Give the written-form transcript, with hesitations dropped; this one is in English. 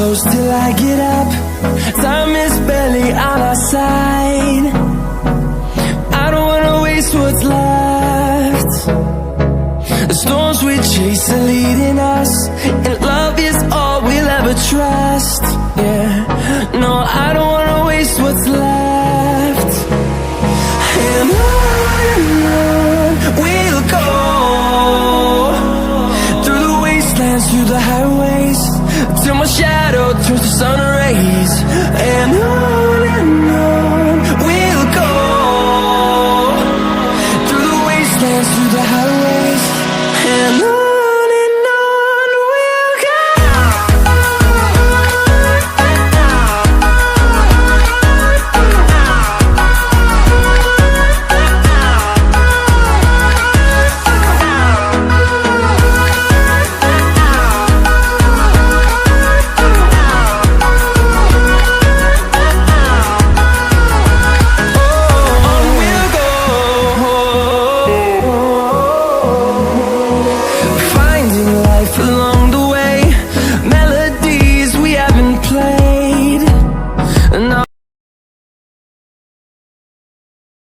close till I get up. Time is barely on our side. I don't wanna waste what's left. The storms we chase are leading us, and love is all we'll ever trust. Yeah.